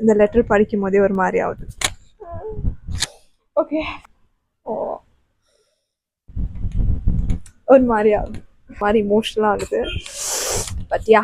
இந்த லெட்டர் படிக்கும் போதே ஒரு மாதிரி ஆகுது. ஓகே, ஓ ஒரு மாதிரி ஆகுது, மாதிரி இமோஷனலாக ஆகுது. பட் யா,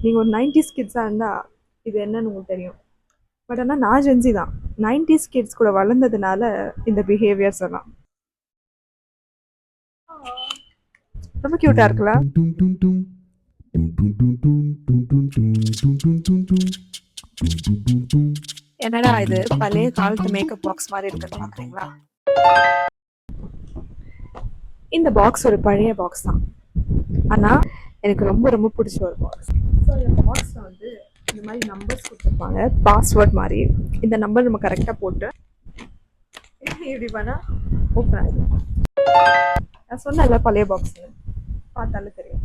நீங்கள் ஒரு 90s கிட்ஸாக இருந்தால் இது என்னன்னு உங்களுக்கு தெரியும். பட் ஆனால் நான் ஜென்சி தான். 90s கிட்ஸ் கூட வளர்ந்ததுனால இந்த பிஹேவியர்ஸ் எல்லாம் ரொம்ப க்யூட்டாக இருக்குல்ல. என்னடா இது பழைய காலத்து மேக்கப் பாக்ஸ் மாதிரி இருக்குன்னு பார்க்குறீங்களா? இந்த பாக்ஸ் ஒரு பழைய பாக்ஸ் தான், ஆனால் எனக்கு ரொம்ப ரொம்ப பிடிச்ச ஒரு பாக்ஸ். ஸோ இந்த பாக்ஸில் வந்து இந்த மாதிரி நம்பர்ஸ் கொடுத்துருப்பாங்க, பாஸ்வேர்ட் மாதிரி. இந்த நம்பர் நம்ம கரெக்டாக போட்டு இப்படி பண்ணால் ஓப்பன் ஆகிடும். நான் சொன்னேன்ல பழைய பாக்ஸ்னு, பார்த்தாலே தெரியும்.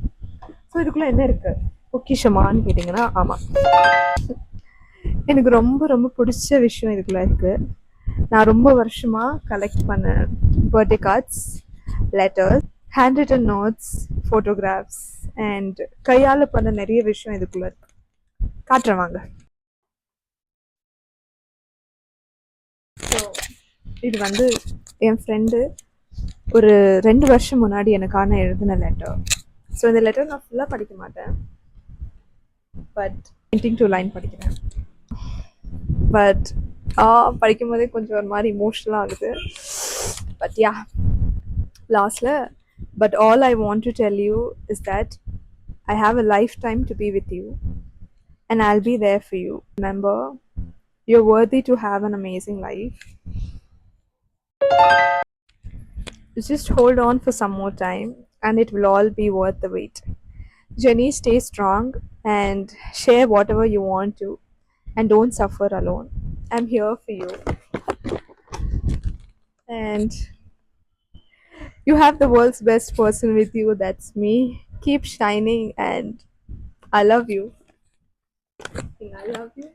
ஸோ இதுக்குள்ளே என்ன இருக்குது, பொக்கிஷமான்னு கேட்டிங்கன்னா ஆமாம். எனக்கு ரொம்ப ரொம்ப பிடிச்ச விஷயம் இதுக்குள்ளே இருக்குது. நான் ரொம்ப வருஷமாக கலெக்ட் பண்ண birthday cards, letters, hand written notes, photographs and கையால் பண்ண நிறைய விஷயம் இதுக்குள்ளே இருக்கு. காட்டுறேன் வாங்க. ஸோ இது வந்து என் ஃப்ரெண்டு ஒரு 2 வருஷம் முன்னாடி எனக்கான எழுதின லெட்டர். ஸோ இந்த லெட்டர் நான் ஃபுல்லாக படிக்க மாட்டேன், பட் பெயிண்டிங் 2 லைன் படிக்கிறேன். பட் படிக்கும் போதே கொஞ்சம் ஒரு மாதிரி இமோஷனலாக ஆகுது. பட் யா, லாஸ்ட்டில், but all I want to tell you is that I have a lifetime to be with you and I'll be there for you. Remember, you're worthy to have an amazing life. Just hold on for some more time and it will all be worth the wait. Jenny, stay strong and share whatever you want to and don't suffer alone. I'm here for you. And you have the world's best person with you, that's me. Keep shining and I love you. I love you.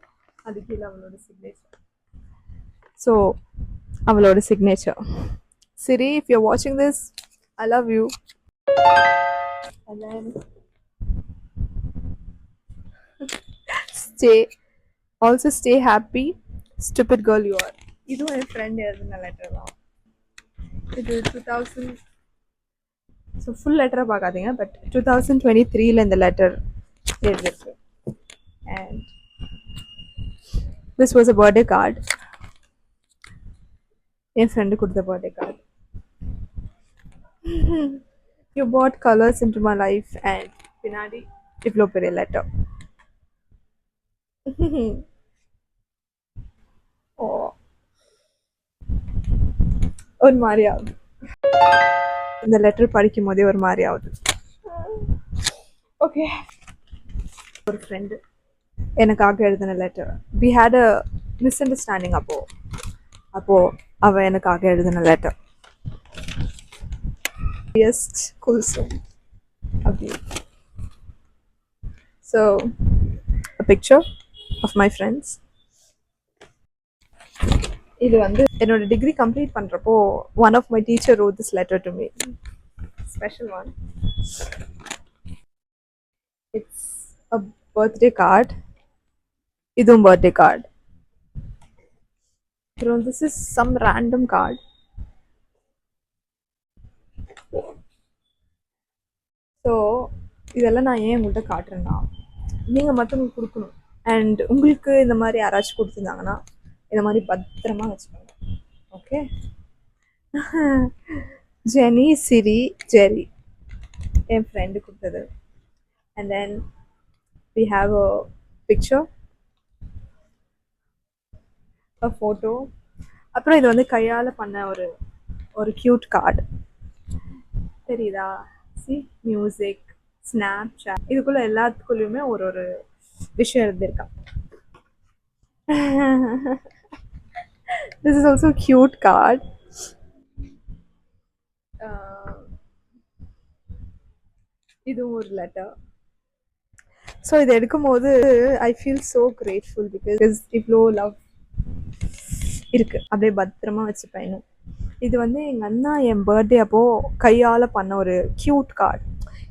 அதுக்கு அவளோட signature. So அவளோட signature. Siri, if you're watching this, I love you. And then stay happy, stupid girl you are. இது என் friend எழுதின letter தான். இது 2000, so full லெட்டராக பார்க்காதீங்க, but 2023 இந்த letter எழுதிருக்கு. And this was a birthday card. என் friend கொடுத்த birthday card. You brought colors into my life and பின்னாடி இவ்வளோ பெரிய லெட்டர். ஓ ஒரு மாதிரி ஆகுது, இந்த லெட்டர் படிக்கும் போதே ஒரு மாதிரி ஆகுது. ஓகே, ஒரு ஃப்ரெண்டு எனக்காக எழுதின letter. We had a misunderstanding. அப்போ அவ எனக்காக எழுதின letter. Just Kulsum. Okay. So, a picture of my friends. இது வந்து என்னோட டிகிரி கம்ப்ளீட் பண்ணுறப்போ one of my teacher wrote this letter to me. Special one. It's a birthday card. இதுவும் birthday card. So this is some random card. So இதெல்லாம் நான் ஏன் உங்கள்கிட்ட காட்டுறேன்னா, நீங்கள் மற்றவங்களுக்கு கொடுக்கணும். அண்ட் உங்களுக்கு இந்த மாதிரி யாராச்சும் கொடுத்துருந்தாங்கன்னா இந்த மாதிரி பத்திரமா வச்சுக்கோங்க. ஓகே. ஜெனி, சிரி, ஜெரி என் ஃப்ரெண்டு கொடுத்தது. And then we have a picture, a photo. அப்புறம் இது வந்து கையால் பண்ண ஒரு க்யூட் கார்டு தெரியுதா? சி, மியூசிக், ஸ்னாப்சாட், இதுக்குள்ள எல்லாத்துக்குள்ளேயுமே ஒரு விஷயம் இருந்திருக்கா. This is also a cute card. இதுவும் ஒரு லெட்டர். ஸோ இது எடுக்கும்போது I feel so grateful because இவ்வளோ லவ் இருக்கு. அப்படியே பத்திரமா வச்சுப்பேன் இன்னும். இது வந்து எங்கள் அண்ணா என் பர்த்டே அப்போது கையால் பண்ண ஒரு க்யூட் கார்டு.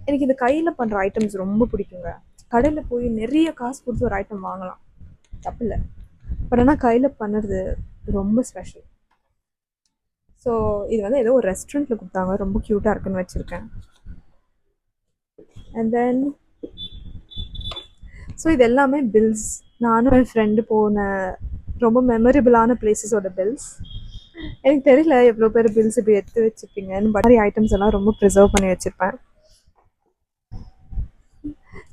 எனக்கு இந்த கையில் பண்ணுற ஐட்டம்ஸ் ரொம்ப பிடிக்குங்க. கடையில் போய் நிறைய காசு கொடுத்து ஒரு ஐட்டம் வாங்கலாம், தப்பு இல்லை. பட் ஆனால் கையில் பண்ணுறது ரொம்ப ஸ்பெஷல். ஸோ இது வந்து ஏதோ ஒரு ரெஸ்டாரண்ட்டில் கொடுத்தாங்க, ரொம்ப க்யூட்டாக இருக்குன்னு வச்சுருக்கேன். அண்ட் தென் ஸோ இது எல்லாமே பில்ஸ். நானும் என் ஃப்ரெண்டு போன ரொம்ப மெமரபிளான பிளேஸஸோட பில்ஸ். எனக்கு தெரியல எவ்வளோ பேர் பில்ஸ் இப்படி எடுத்து வச்சுருப்பீங்கன்னு. பட் மாதிரி ஐட்டம்ஸ் எல்லாம் ரொம்ப ப்ரிசர்வ் பண்ணி வச்சுருப்பேன்.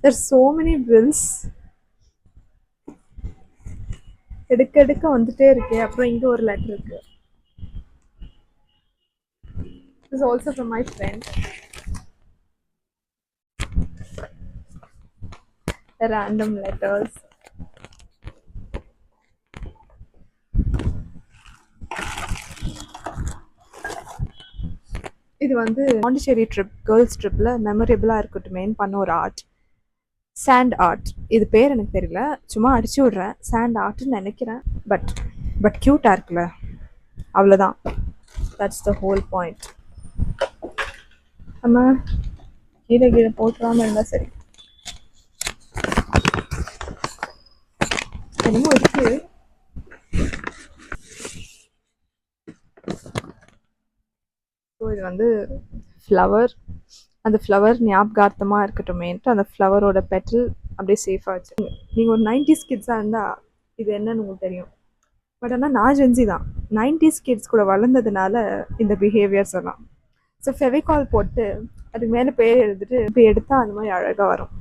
There are so many bills. எடுக்க வந்துட்டே இருக்கு. அப்புறம் இங்கே ஒரு லெட்டர் இருக்கு. This is also from my friend. The random letters. இது வந்து பாண்டிச்சேரி ட்ரிப், கேர்ள்ஸ் ட்ரிப்பில் மெமரபிளாக இருக்கட்டுமேன்னு பண்ண ஒரு ஆர்ட், சாண்ட் ஆர்ட். இது பேர் எனக்கு தெரியல, சும்மா அடிச்சு விட்றேன். சாண்ட் ஆர்ட்னு நினைக்கிறேன். பட் க்யூட்டாக இருக்குல்ல, அவ்வளோதான். That's the whole point. நம்ம கீழே போட்டுறாமல் இருந்தால் சரி. என்னமோ இருக்கு. ஸோ இது வந்து ஃப்ளவர். அந்த ஃப்ளவர் ஞாபகார்த்தமாக இருக்கட்டுமேன்ட்டு அந்த ஃப்ளவரோட பெட்டல் அப்படியே சேஃபாக வச்சுருங்க. நீங்கள் ஒரு 90s கிட்ஸாக இருந்தால் இது என்னன்னு உங்களுக்கு தெரியும். பட் ஆனால் நான் ஜென்சி தான். 90s கிட்ஸ் கூட வளர்ந்ததுனால இந்த பிஹேவியர்ஸ் எல்லாம். ஸோ ஃபெவிகால் போட்டு அதுக்கு மேலே பேர் எழுதிட்டு இப்போ எடுத்தால் அந்த மாதிரி அழகாக வரும்.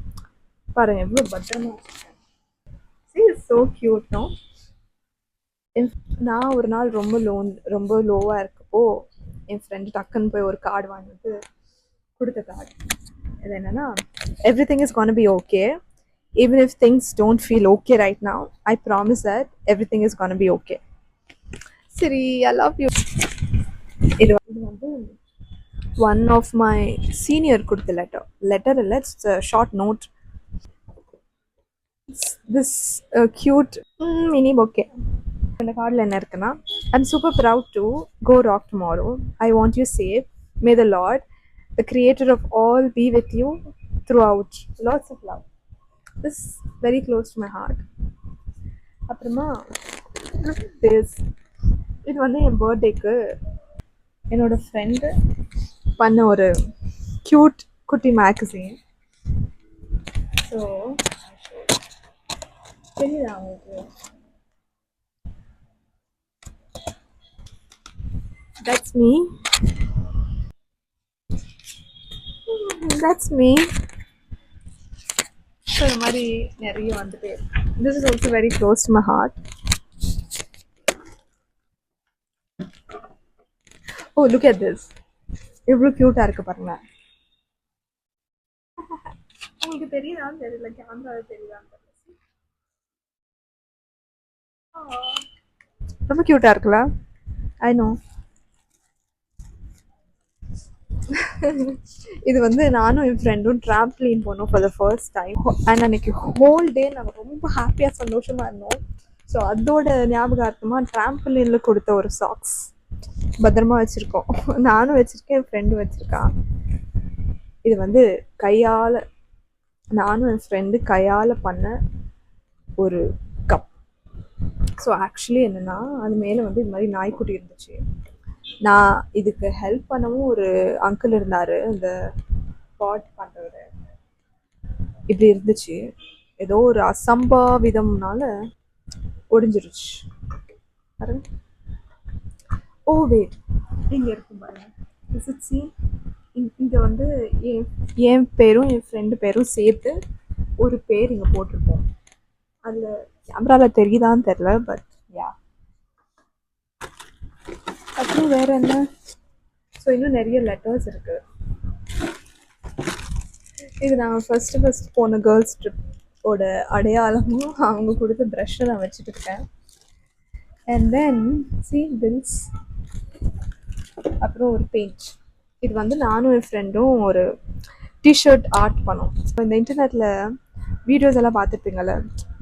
பாருங்கள் எவ்வளோ பத்திரமா வச்சுருக்கேன். ஸோ க்யூட்னோ. நான் ஒரு நாள் ரொம்ப லோவாக இருக்கப்போ என் ஃப்ரெண்டு டக்குன்னு போய் ஒரு கார்டு வாங்கிட்டு கொடுத்த கார்டு. இது என்னன்னா, everything is gonna be okay. Even if things don't feel okay right now, I promise that everything is gonna be okay. சரி, I love you. இது வந்து one of my senior கொடுத்த லெட்டர் இல்லை, it's short note. this cute mini bouquet. இந்த கார்டில் என்ன இருக்குன்னா, I'm super proud to go rock tomorrow. I want you safe. May the Lord, the creator of all, be with you throughout. Lots of love. This is very close to my heart. அப்புறமா this, இது வந்து என் பர்த்டேக்கு என்னோட friend பண்ண ஒரு cute குட்டி magazine. So தெரியுதா உங்களுக்கு? That's me. That's me. So இந்த மாதிரி நிறைய வந்துட்டு, this is also very close to my heart. Oh, look at this. எவ்வளோ க்யூட்டாக இருக்கு பாருங்க. உங்களுக்கு தெரியுதான்னு தெரியல, கேமராவில் தெரியுதான்னு தெரியல. ரொம்ப க்யூட்டாக இருக்குல்ல? I know. இது வந்து நானும் என் ஃப்ரெண்டும் ட்ராம்ப்ளின் போனோம் for the first time. And அன்னைக்கு ஹோல் டே நாங்கள் ரொம்ப ஹாப்பியாக சந்தோஷமாக இருந்தோம். ஸோ அதோட ஞாபகார்த்தமாக ட்ராம்ப்ளினில் கொடுத்த ஒரு சாக்ஸ் பத்திரமா வச்சுருக்கோம். நானும் வச்சுருக்கேன், என் ஃப்ரெண்டும் வச்சுருக்கான். இது வந்து நானும் என் ஃப்ரெண்டு கையால் பண்ண ஒரு கப். ஸோ ஆக்சுவலி என்னென்னா, அது மேலே வந்து இது மாதிரி நாய்க்குட்டி இருந்துச்சு. நான் இதுக்கு ஹெல்ப் பண்ணவும் ஒரு அங்கிள் இருந்தார், இந்த பாட் பண்ணுறவர். இப்படி இருந்துச்சு, ஏதோ ஒரு அசம்பாவிதம்னால ஒடிஞ்சிருச்சு பாருங்க. ஓ வெயிட், இங்கே இருக்கும் பாருங்க. இங்கே வந்து என் பேரும் என் ஃப்ரெண்டு பேரும் சேர்த்து ஒரு பேர் இங்கே போட்டிருப்போம். அதில் கேமராவில் தெரியுதான்னு தெரில, பட் யா. அப்புறம் வேறு என்ன? ஸோ இன்னும் நிறைய லெட்டர்ஸ் இருக்குது. இது நாங்கள் ஃபஸ்ட்டு போன கேர்ள்ஸ் ட்ரிப்போட அடையாளமும் அவங்க கொடுத்த ப்ரஷ்ஷை நான் வச்சுட்டு இருக்கேன். அண்ட் தென் சி பில்ஸ், அப்புறம் ஒரு பெயிண்ட். இது வந்து நானும் என் ஃப்ரெண்டும் ஒரு டிஷர்ட் ஆர்ட் பண்ணோம். இந்த இன்டர்நெட்டில் வீடியோஸ் எல்லாம் பார்த்துருப்பீங்கள்ல,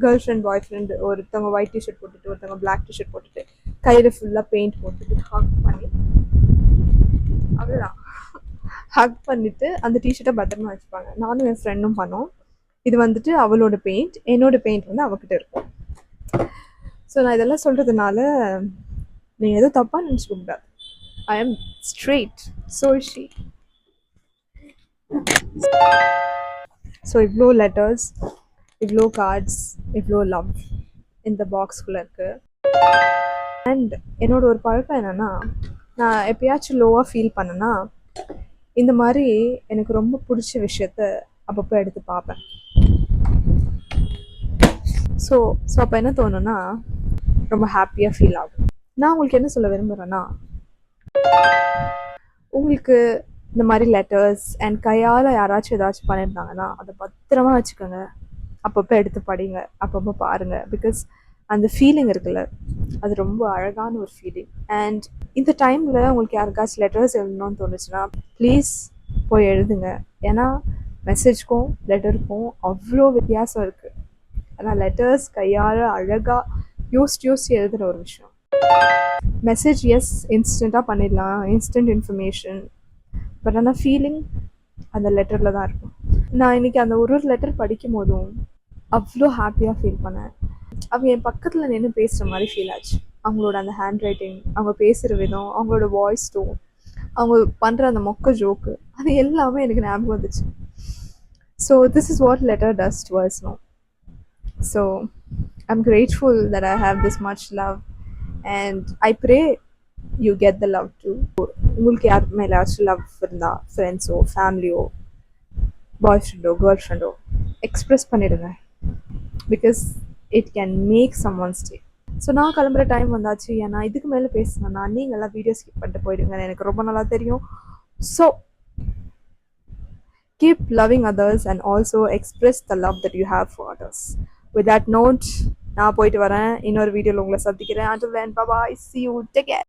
கேர்ள் ஃப்ரெண்ட் பாய் ஃப்ரெண்டு ஒருத்தவங்க ஒயிட் டிஷர்ட் போட்டுட்டு ஒருத்தவங்க பிளாக் டிஷர்ட் போட்டுட்டு கையில் ஃபுல்லாக பெயிண்ட் போட்டுட்டு ஹக் பண்ணி, அவ்வளோதான், ஹக் பண்ணிவிட்டு அந்த டிஷர்ட்டை பத்திரமா வச்சுப்பாங்க. நானும் என் ஃப்ரெண்டும் பண்ணோம். இது வந்துட்டு அவளோட பெயிண்ட், என்னோட பெயிண்ட் வந்து அவகிட்ட இருக்கும். ஸோ நான் இதெல்லாம் சொல்கிறதுனால நீங்கள் எதுவும் தப்பாக நினச்சிக்க கூடாது. I am straight, so is she. So இவ்வளோ லெட்டர்ஸ், இவ்வளோ கார்ட்ஸ், இவ்வளோ லவ் இந்த பாக்ஸ்குள்ளே இருக்குது. அண்ட் என்னோட ஒரு பழக்கம் என்னென்னா, நான் எப்பயாச்சும் லோவாக ஃபீல் பண்ணேன்னா இந்த மாதிரி எனக்கு ரொம்ப பிடிச்ச விஷயத்த அப்பப்போ எடுத்து பார்ப்பேன். ஸோ அப்போ என்ன தோணுன்னா, ரொம்ப ஹாப்பியாக ஃபீல் ஆகும். நான் உங்களுக்கு என்ன சொல்ல விரும்புகிறேன்னா, உங்களுக்கு இந்த மாதிரி லெட்டர்ஸ் அண்ட் கையால் யாராச்சும் ஏதாச்சும் பண்ணியிருந்தாங்கன்னா அதை பத்திரமா வச்சுக்கோங்க. அப்பப்போ எடுத்து படிங்க, அப்பப்போ பாருங்கள். பிகாஸ் அந்த ஃபீலிங் இருக்குல்ல, அது ரொம்ப அழகான ஒரு ஃபீலிங். அண்ட் இந்த டைமில் உங்களுக்கு யாருக்காச்சும் லெட்டர்ஸ் எழுதணும்னு தோணுச்சுன்னா ப்ளீஸ் போய் எழுதுங்க. ஏன்னா மெசேஜ்க்கும் லெட்டருக்கும் அவ்வளோ வித்தியாசம் இருக்குது. ஆனால் லெட்டர்ஸ் கையால் அழகாக யோசிச்சு எழுதுகிற ஒரு விஷயம். மெசேஜ் எஸ் இன்ஸ்டண்ட்டாக பண்ணிடலாம், இன்ஸ்டன்ட் இன்ஃபர்மேஷன். பட் ஆனால் ஃபீலிங் அந்த லெட்டரில் தான் இருக்கும். நான் இன்றைக்கி அந்த ஒரு லெட்டர் படிக்கும் போதும் அவ்வளோ ஹாப்பியாக ஃபீல் பண்ணேன். அவங்க என் பக்கத்தில் நின்று பேசுகிற மாதிரி ஃபீல் ஆச்சு. அவங்களோட அந்த ஹேண்ட் ரைட்டிங், அவங்க பேசுகிற விதம், அவங்களோட வாய்ஸ் டோன், அவங்க பண்ணுற அந்த மொக்க ஜோக்கு, அது எல்லாமே எனக்கு ஞாபகம் வந்துச்சு. So this is what letter does to us no. So I'm grateful that I have this much love and I pray you get the love too. உங்களுக்கு யார் மேலே ஏதாச்சும் லவ் இருந்தால், ஃப்ரெண்ட்ஸோ ஃபேமிலியோ பாய் ஃப்ரெண்டோ கேர்ள் ஃப்ரெண்டோ எக்ஸ்ப்ரெஸ் பண்ணிடுங்க. Because it can make someone stay. So நான் கிளம்புற டைம் வந்தாச்சு. ஏன்னா இதுக்கு மேலே பேசினேன்னா நீங்கள்லாம் வீடியோ ஸ்கிப் பண்ணிட்டு போயிடுங்க, எனக்கு ரொம்ப நல்லா தெரியும். So keep loving others and also express the love that you have for others. With that note, நான் போயிட்டு வரேன். இன்னொரு வீடியோவில் உங்களை சந்திக்கிறேன். Until then, bye bye, see you, take care.